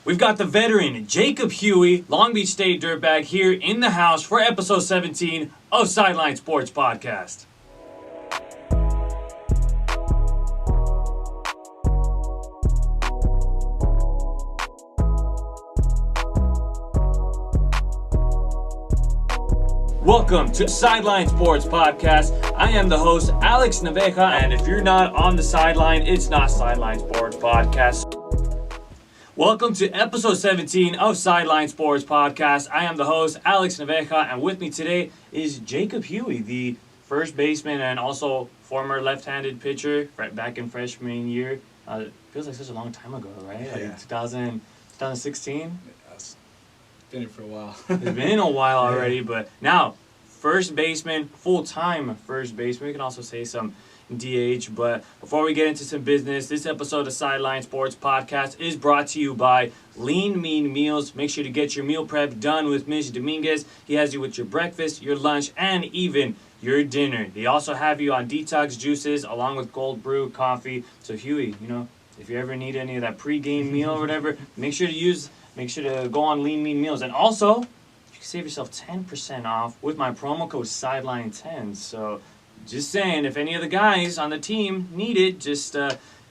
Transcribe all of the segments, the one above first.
We've got the veteran Jacob Hughey, Long Beach State dirtbag, here in the house for episode 17 of Sideline Sports Podcast. Welcome to Sideline Sports Podcast. I am the host, Alex Naveja, and if you're not on the sideline, it's not Sideline Sports Podcast. Welcome to episode 17 of Sideline Sports Podcast. I am the host, Alex Naveja, and with me today is Jacob Hughey, the first baseman and also former left-handed pitcher back in freshman year. Feels like such a long time ago, right? Yeah. Like 2016? It's been here for a while. It's been a while already, but now, first baseman, full-time first baseman. We can also say some DH, but before we get into some business, this episode of Sideline Sports Podcast is brought to you by Lean Mean Meals. Make sure to get your meal prep done with Mitch Dominguez. He has you with your breakfast, your lunch, and even your dinner. They also have you on detox juices along with cold brew coffee. So Huey, if you ever need any of that pre-game meal or whatever, make sure to go on Lean Mean Meals. And also, you can save yourself 10% off with my promo code SIDELINE10. So just saying, if any of the guys on the team need it, just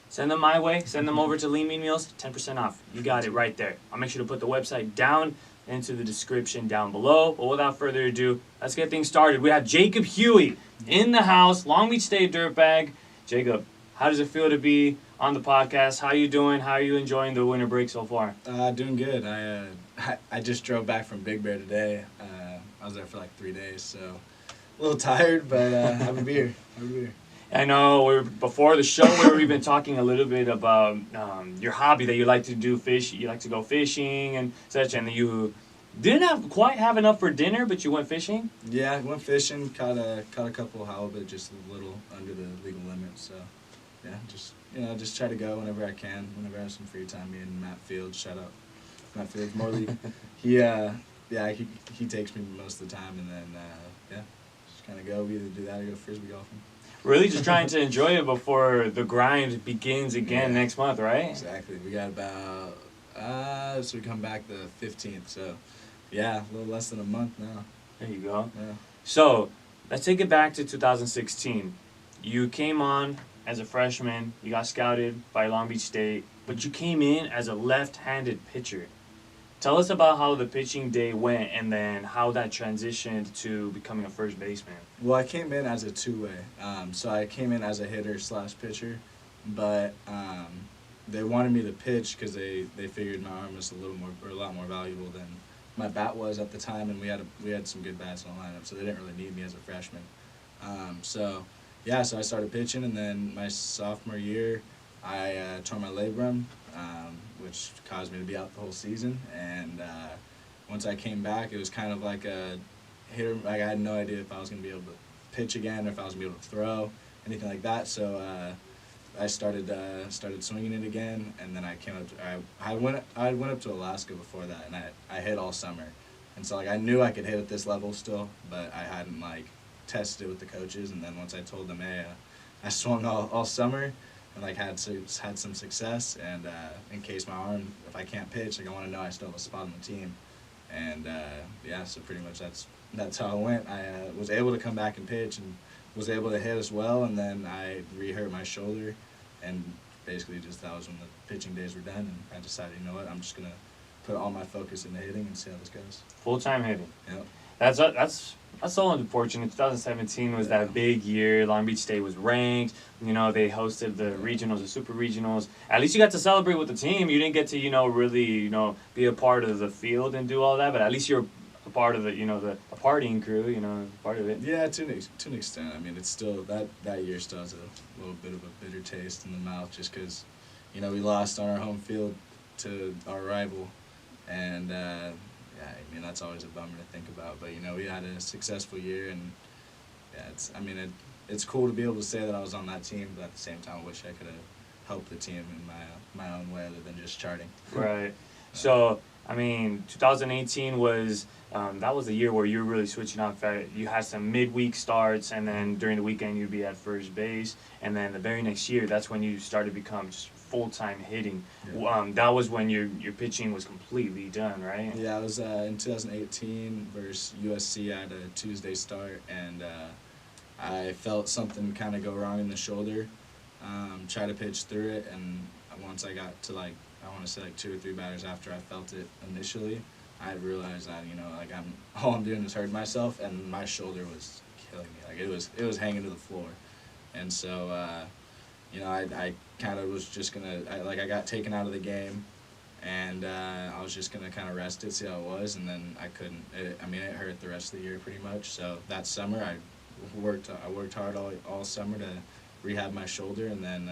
send them my way. Send them over to Lean Mean Meals, 10% off. You got it right there. I'll make sure to put the website down into the description down below. But without further ado, let's get things started. We have Jacob Hughey in the house, Long Beach State dirtbag. Jacob, how does it feel to be on the podcast? How are you doing? How are you enjoying the winter break so far? Doing good. I just drove back from Big Bear today. I was there for like 3 days, so a little tired, but have a beer. I know before the show we've been talking a little bit about your hobby that you like to do. You like to go fishing and such, and you didn't quite have enough for dinner, but you went fishing. Yeah, went fishing. Caught a couple of halibut, just a little under the legal limit. So yeah, just try to go whenever I can, whenever I have some free time. Me and Matt Fields, shout out Matt Fields, Morley. He takes me most of the time, and then just kind of go. We either do that or go frisbee golfing. Really just trying to enjoy it before the grind begins again next month, right? Exactly. We got about, so we come back the 15th. So, yeah, a little less than a month now. There you go. Yeah. So, let's take it back to 2016. You came on as a freshman. You got scouted by Long Beach State, but you came in as a left-handed pitcher. Tell us about how the pitching day went and then how that transitioned to becoming a first baseman. Well, I came in as a two-way. So I came in as a hitter/pitcher, but they wanted me to pitch because they figured my arm was a lot more valuable than my bat was at the time, and we had some good bats in the lineup, so they didn't really need me as a freshman. So I started pitching, and then my sophomore year, I tore my labrum, which caused me to be out the whole season. And once I came back, it was kind of like a hitter. Like I had no idea if I was going to be able to pitch again or if I was going to be able to throw, anything like that. So I started swinging it again, and then I came up to, I went up to Alaska before that, and I hit all summer. And so I knew I could hit at this level still, but I hadn't tested it with the coaches. And then once I told them, hey, I swung all summer and had some success, and in case my arm, if I can't pitch, I want to know I still have a spot on the team. And so pretty much that's how it went. I was able to come back and pitch and was able to hit as well, and then I re-hurt my shoulder, and basically that was when the pitching days were done, and I decided, you know what, I'm just gonna put all my focus into hitting and see how this goes. Full-time hitting. Yep. That's so unfortunate. 2017 was that big year. Long Beach State was ranked. They hosted the regionals, the super regionals. At least you got to celebrate with the team. You didn't get to, really, be a part of the field and do all that. But at least you're a part of the, the partying crew, part of it. Yeah, to an extent. I mean, it's still, that year still has a little bit of a bitter taste in the mouth just because, we lost on our home field to our rival. And, that's always a bummer to think about. But, we had a successful year, and, it's cool to be able to say that I was on that team, but at the same time, I wish I could have helped the team in my own way other than just charting. Right. So, 2018 was, that was the year where you were really switching up. You had some midweek starts, and then during the weekend, you'd be at first base. And then the very next year, that's when you started to become just full-time hitting. Yeah. That was when your pitching was completely done, right? Yeah, I was in 2018 versus USC. I had a Tuesday start, and I felt something kind of go wrong in the shoulder. Tried to pitch through it, and once I got to I want to say 2 or 3 batters after I felt it initially, I realized that all I'm doing is hurting myself, and my shoulder was killing me. It was hanging to the floor, and so I kind of was just gonna I got taken out of the game, and I was just gonna kind of rest it, see how it was, and then I couldn't. It hurt the rest of the year pretty much. So that summer I worked hard all summer to rehab my shoulder, and then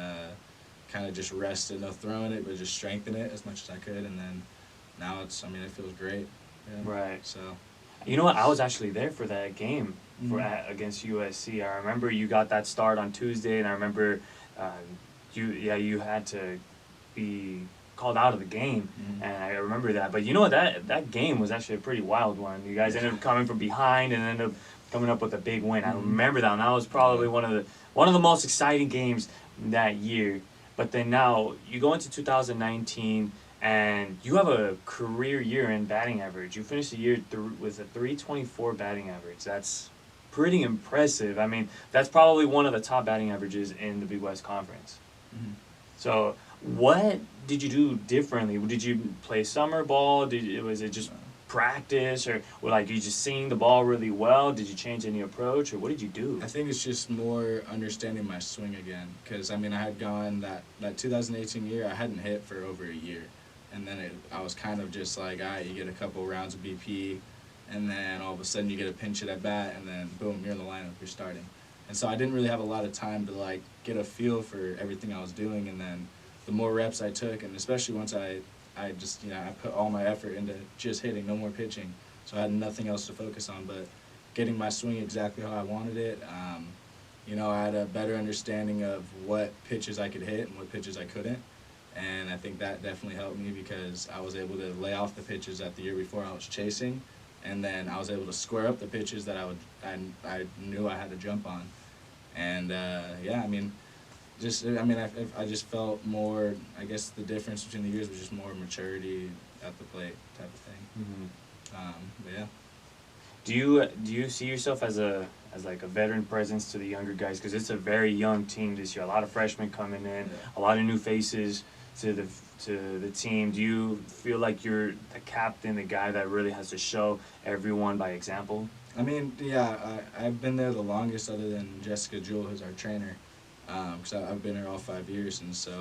kind of just rested, no throwing it, but just strengthen it as much as I could, and then now it feels great. Yeah. Right. So. You know what? I was actually there for that game against USC. I remember you got that start on Tuesday, and I remember you had to be called out of the game, and I remember that. But you know what? That game was actually a pretty wild one. You guys ended up coming from behind and ended up coming up with a big win. I remember that, and that was probably one of the most exciting games that year. But then now you go into 2019. And you have a career year in batting average. You finished the year with a .324 batting average. That's pretty impressive. I mean, that's probably one of the top batting averages in the Big West Conference. Mm-hmm. So what did you do differently? Did you play summer ball? Was it just practice? Or you just seeing the ball really well? Did you change any approach? Or what did you do? I think it's just more understanding my swing again. Because, I had gone that 2018 year, I hadn't hit for over a year. And then I was kind of just all right, you get a couple rounds of BP, and then all of a sudden you get a pinch hit at bat, and then boom, you're in the lineup, you're starting. And so I didn't really have a lot of time to get a feel for everything I was doing. And then the more reps I took, and especially once I just I put all my effort into just hitting, no more pitching. So I had nothing else to focus on but getting my swing exactly how I wanted it. I had a better understanding of what pitches I could hit and what pitches I couldn't. And I think that definitely helped me because I was able to lay off the pitches that the year before I was chasing, and then I was able to square up the pitches that I knew I had to jump on. And I just felt more. I guess the difference between the years was just more maturity at the plate type of thing. But yeah. Do you see yourself as a veteran presence to the younger guys? Because it's a very young team this year. A lot of freshmen coming in, a lot of new faces to the team. Do you feel like you're the captain, the guy that really has to show everyone by example? I've been there the longest other than Jessica Jewell, who's our trainer, because I've been here all 5 years, and so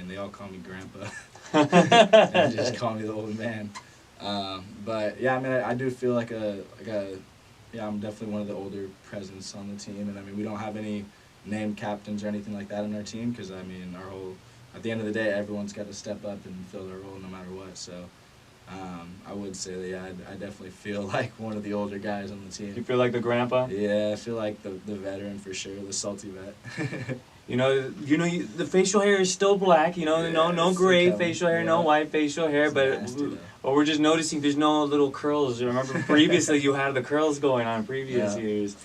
they all call me Grandpa and just call me the old man. I do feel like I'm definitely one of the older presence on the team, and we don't have any named captains or anything like that on our team because at the end of the day, everyone's got to step up and fill their role no matter what. So I would say that I definitely feel like one of the older guys on the team. You feel like the grandpa? Yeah, I feel like the veteran for sure, the salty vet. The facial hair is still black. No gray facial hair, no white facial hair, but we're just noticing there's no little curls. I remember previously you had the curls going on previous years.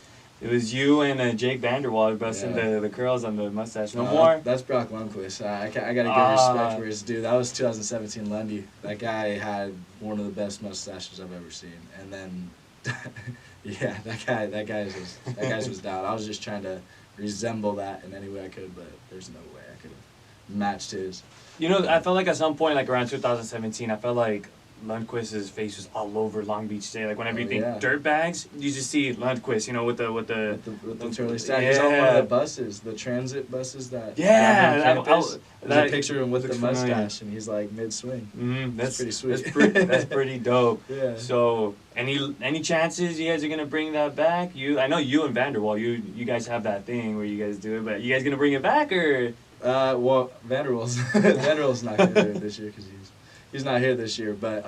It was you and Jake Vanderwall busting the curls on the mustache. No more? That's Brock Lundquist. I got to give respect where he's due. That was 2017 Lundy. That guy had one of the best mustaches I've ever seen. And then, that guy's was down. I was just trying to resemble that in any way I could, but there's no way I could have matched his. I felt like at some point, around 2017, I felt like Lundqvist's face was all over Long Beach State. Whenever you think dirtbags, you just see Lundqvist, with the twirly stack. He's on one of the buses, the transit buses that. Yeah, there's a picture of him with the mustache, and he's mid swing. That's pretty sweet. That's pretty dope. Yeah. So, any chances you guys are gonna bring that back? I know you and Vanderwall, you guys have that thing where you guys do it, but you guys gonna bring it back or? Vanderwall's not gonna do it this year because he's not here this year, but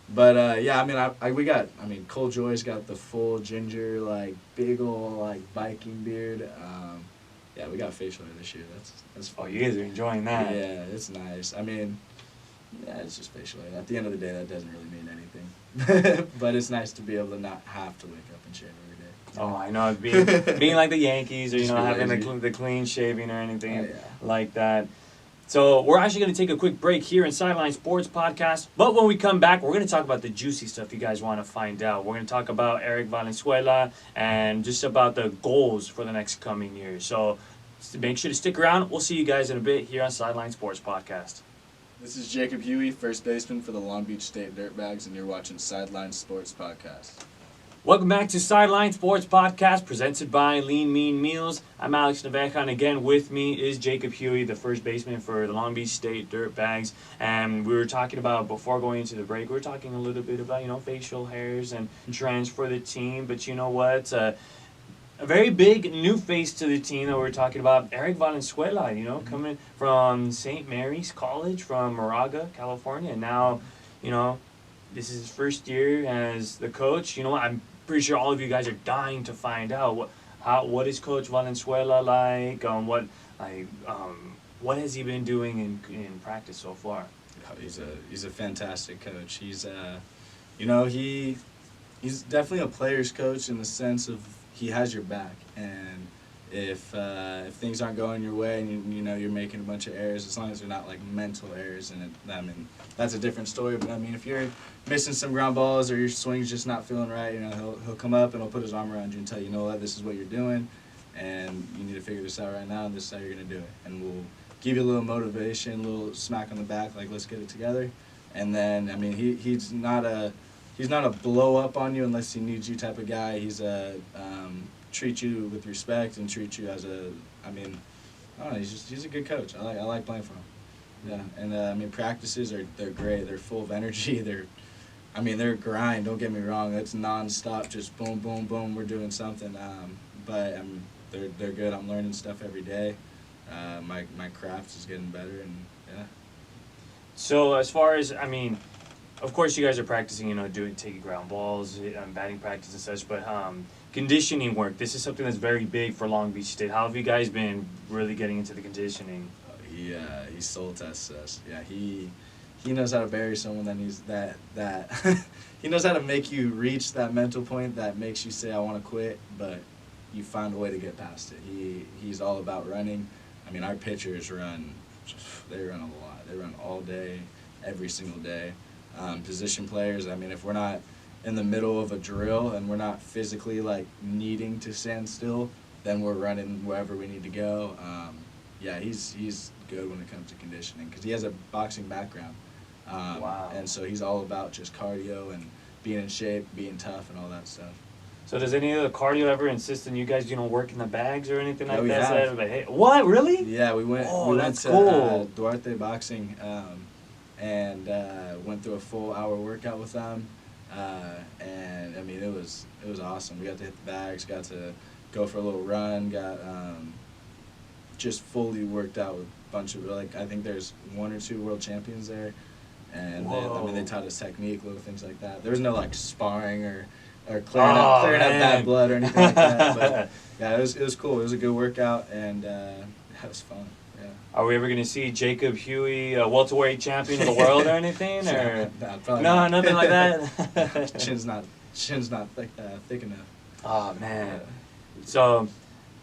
we got. Cole Joy's got the full ginger, big ol' Viking beard. We got facial hair this year. That's fun. Oh, you guys are enjoying that. Yeah, it's nice. It's just facial hair. At the end of the day, that doesn't really mean anything. But it's nice to be able to not have to wake up and shave every day. Oh, I know. Being like the Yankees or, having the clean shaving or anything like that. So we're actually going to take a quick break here in Sideline Sports Podcast. But when we come back, we're going to talk about the juicy stuff you guys want to find out. We're going to talk about Eric Valenzuela and just about the goals for the next coming year. So make sure to stick around. We'll see you guys in a bit here on Sideline Sports Podcast. This is Jacob Hughey, first baseman for the Long Beach State Dirtbags, and you're watching Sideline Sports Podcast. Welcome back to Sideline Sports Podcast, presented by Lean Mean Meals. I'm Alex Naveja, and again with me is Jacob Hughey, the first baseman for the Long Beach State Dirtbags. And we were talking about, before going into the break, we were talking a little bit about, facial hairs and trends for the team. But you know what? A very big new face to the team that we're talking about, Eric Valenzuela, coming from St. Mary's College from Moraga, California. And now, this is his first year as the coach. I'm pretty sure all of you guys are dying to find out what is Coach Valenzuela like? What has he been doing in practice so far? He's a fantastic coach. He's he's definitely a player's coach in the sense of he has your back, and if things aren't going your way and you're making a bunch of errors, as long as they're not like mental errors, and that's a different story. But if you're missing some ground balls or your swing's just not feeling right, he'll come up and he'll put his arm around you and tell you, what, this is what you're doing, and you need to figure this out right now, and this is how you're gonna do it. And we'll give you a little motivation, a little smack on the back, like let's get it together. And then he's not a blow up on you unless he needs you type of guy. He's a treat you with respect and treat you as I don't know, he's a good coach. I like playing for him. Yeah, and practices they're great. They're full of energy. They're grind. Don't get me wrong. It's nonstop. Just boom, boom, boom. We're doing something. But they're good. I'm learning stuff every day. My craft is getting better, and yeah. So as far as of course you guys are practicing, taking ground balls, batting practice and such, but conditioning work. This is something that's very big for Long Beach State. How have you guys been really getting into the conditioning? He soul tests us. Yeah, he knows how to bury someone that he knows how to make you reach that mental point that makes you say I want to quit, but you find a way to get past it. He's all about running. Our pitchers run a lot. They run all day, every single day. Position players, if we're not in the middle of a drill and we're not physically needing to stand still, then we're running wherever we need to go. He's good when it comes to conditioning because he has a boxing background. Wow. And so he's all about just cardio and being in shape, being tough, and all that stuff. So does any of the cardio ever insist on you guys, work in the bags or anything like we that? have. So hey, what, really? Yeah, we went to cool. Duarte Boxing and went through a full hour workout with them. And it was awesome. We got to hit the bags, got to go for a little run, got just fully worked out with a bunch of I think there's 1 or 2 world champions there, and they taught us technique, little things like that. There was no sparring or clearing up bad blood or anything like that. But yeah, it was cool. It was a good workout, and it was fun. Yeah. Are we ever going to see Jacob Hughey, welterweight champion of the world or anything? Or probably no, not. Nothing like that. Chin's not thick enough. Oh man. So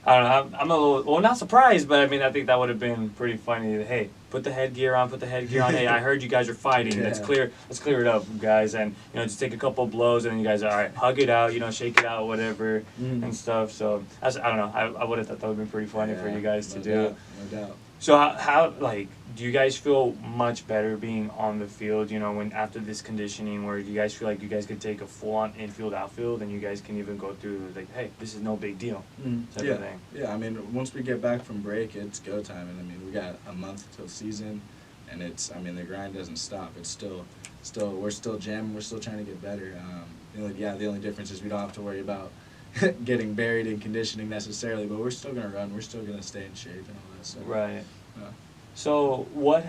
I don't know. I'm a little not surprised, but I think that would have been pretty funny. Hey, put the headgear on. Hey, I heard you guys are fighting. Yeah. Let's clear it up, guys, and just take a couple of blows, and then you guys are all right. Hug it out, shake it out, whatever, and stuff. So I don't know. I would have thought that would have been pretty funny for you guys to do. No doubt. So how do you guys feel much better being on the field, when after this conditioning, where you guys feel like you guys could take a full-on infield, outfield, and you guys can even go through, hey, this is no big deal type of thing? Yeah, once we get back from break, it's go time. And, we got a month till season, and it's, the grind doesn't stop. It's still we're still jamming. We're still trying to get better. The only difference is we don't have to worry about getting buried in conditioning necessarily, but we're still going to run. We're still going to stay in shape and all that stuff. Right. Yeah. So what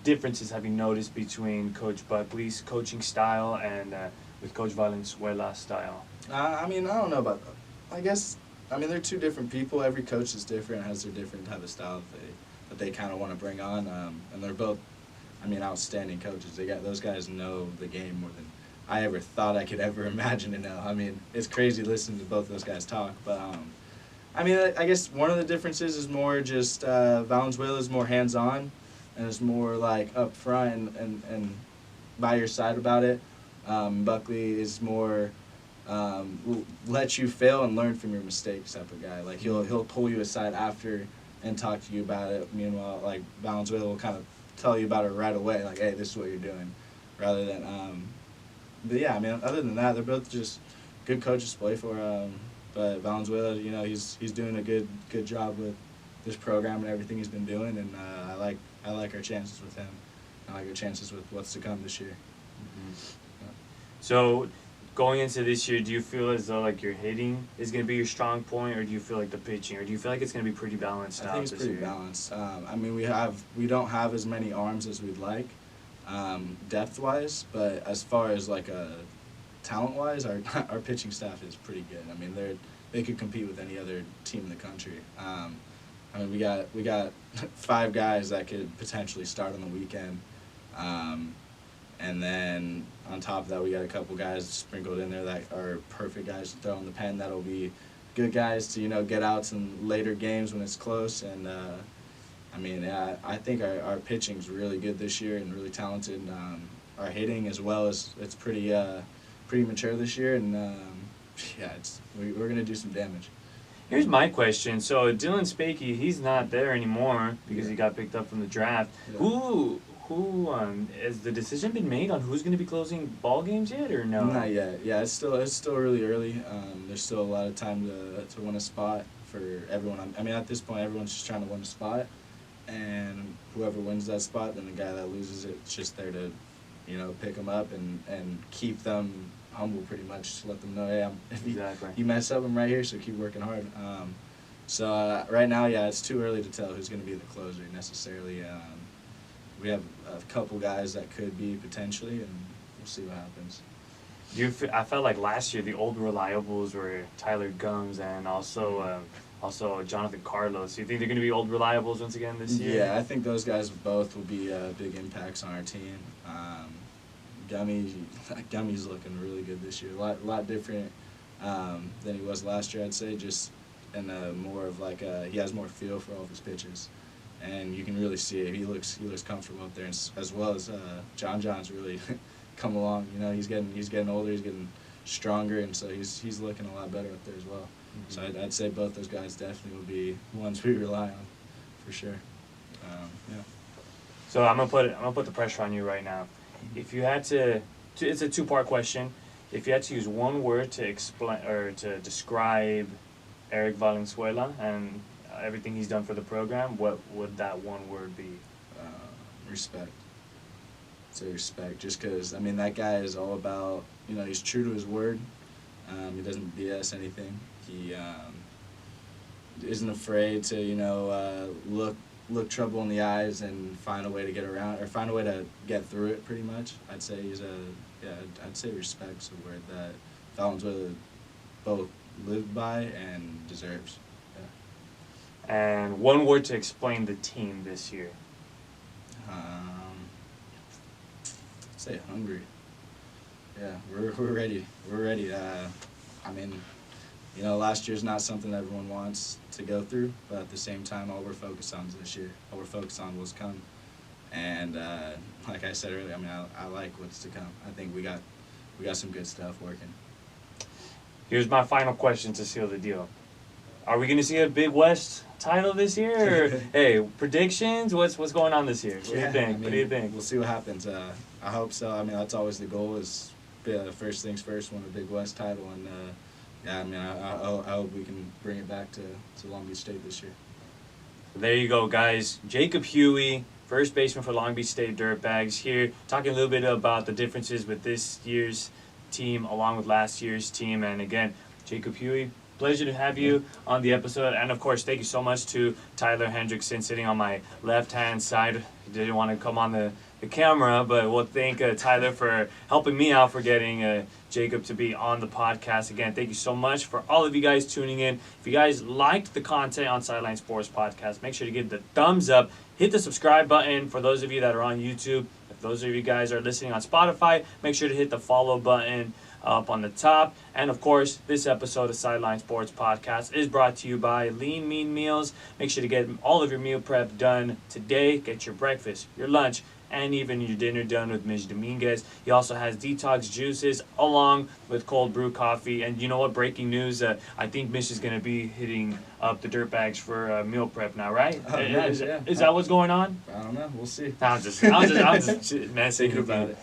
differences have you noticed between Coach Buckley's coaching style and with Coach Valenzuela's style? I don't know about that. I guess, they're two different people. Every coach is different, has their different type of style that they kind of want to bring on. And they're both, outstanding coaches. Those guys know the game more than I ever thought I could ever imagine to know. It's crazy listening to both those guys talk, but I mean, I guess one of the differences is more just Valenzuela is more hands-on and is more like up front and by your side about it. Buckley is more will let you fail and learn from your mistakes type of guy. Like he'll pull you aside after and talk to you about it. Meanwhile, like Valenzuela will kind of tell you about it right away. Like, hey, this is what you're doing, rather than. But yeah, I mean, other than that, they're both just good coaches to play for. But Valenzuela, he's doing a good job with this program and everything he's been doing, and I like our chances with him. I like our chances with what's to come this year. Mm-hmm. Yeah. So, going into this year, do you feel as though like your hitting is going to be your strong point, or do you feel like the pitching, or do you feel like it's going to be pretty balanced out this year? I think it's pretty balanced. I mean, we don't have as many arms as we'd like, depth-wise, but as far as like talent-wise, our pitching staff is pretty good. I mean, they could compete with any other team in the country. I mean, we got 5 guys that could potentially start on the weekend, and then on top of that, we got a couple guys sprinkled in there that are perfect guys to throw in the pen. That'll be good guys to get outs in later games when it's close. And I mean, I think our pitching's really good this year and really talented. Our hitting as well as it's pretty mature this year, and we're gonna do some damage. Here's my question. So Dylan Spakey, he's not there anymore because he got picked up from the draft. Yeah. Who has the decision been made on who's going to be closing ball games yet, or no? Not yet. Yeah, it's still really early. There's still a lot of time to win a spot for everyone. I mean, at this point, everyone's just trying to win a spot, and whoever wins that spot, then the guy that loses it's just there to, pick them up and keep them humble, pretty much, to let them know, hey, you mess up, I'm right here, so keep working hard. So right now, yeah, it's too early to tell who's going to be the closer necessarily. We have a couple guys that could be potentially, and we'll see what happens. I felt like last year the old reliables were Tyler Gums and also Jonathan Carlos. Do you think they're going to be old reliables once again this year? Yeah, I think those guys both will be big impacts on our team. Gummy's looking really good this year. A lot different than he was last year, I'd say. Just and more of like he has more feel for all of his pitches, and you can really see it. He looks comfortable up there, and as well as John's really come along. He's getting older, he's getting stronger, and so he's looking a lot better up there as well. Mm-hmm. So I'd say both those guys definitely will be ones we rely on, for sure. Yeah. So I'm gonna put the pressure on you right now. If you had to, it's a 2-part question. If you had to use one word to explain or to describe Eric Valenzuela and everything he's done for the program, what would that one word be? Respect. Say respect, just because, I mean, that guy is all about, he's true to his word. He doesn't BS anything. He isn't afraid to, look trouble in the eyes and find a way to get around, or find a way to get through it, pretty much. I'd say I'd say respect's a word that Valenzuela both lived by and deserves. Yeah. And one word to explain the team this year. I'd say hungry. Yeah, we're ready. We're ready. I mean, last year's not something that everyone wants to go through, but at the same time, all we're focused on is this year. All we're focused on was come. And like I said earlier, I mean, I like what's to come. I think we got some good stuff working. Here's my final question to seal the deal. Are we going to see a Big West title this year? Or, hey, predictions? What's going on this year? What do you think? What do you think? We'll see what happens. I hope so. I mean, that's always the goal, is first things first, win a Big West title. And I mean, I hope we can bring it back to Long Beach State this year. There you go, guys. Jacob Hughey, first baseman for Long Beach State Dirtbags, here talking a little bit about the differences with this year's team along with last year's team. And again, Jacob Hughey, pleasure to have you on the episode. And of course, thank you so much to Tyler Hendrickson sitting on my left-hand side. He didn't want to come on the camera, but we'll thank Tyler for helping me out for getting Jacob to be on the podcast. Again, thank you so much for all of you guys tuning in. If you guys liked the content on Sideline Sports Podcast, make sure to give the thumbs up. Hit the subscribe button for those of you that are on YouTube. If those of you guys are listening on Spotify, make sure to hit the follow button. up on the top. And of course, this episode of Sideline Sports Podcast is brought to you by Lean Mean Meals. Make sure to get all of your meal prep done today. Get your breakfast, your lunch, and even your dinner done with Mitch Dominguez. He also has detox juices along with cold brew coffee. And you know what? Breaking news, I think Mitch is going to be hitting up the dirt bags for meal prep now, right? Nice, Is that what's going on? I don't know. We'll see. I'm just messing Thinking with about you.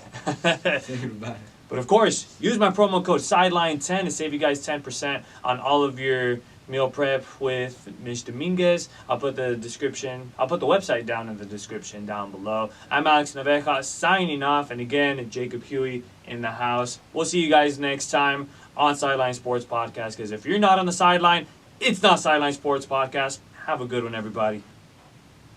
it. Thinking about it. But of course, use my promo code SIDELINE10 to save you guys 10% on all of your meal prep with Mitch Dominguez. I'll put the website down in the description down below. I'm Alex Naveja signing off, and again, Jacob Hughey in the house. We'll see you guys next time on Sideline Sports Podcast, because if you're not on the sideline, it's not Sideline Sports Podcast. Have a good one, everybody.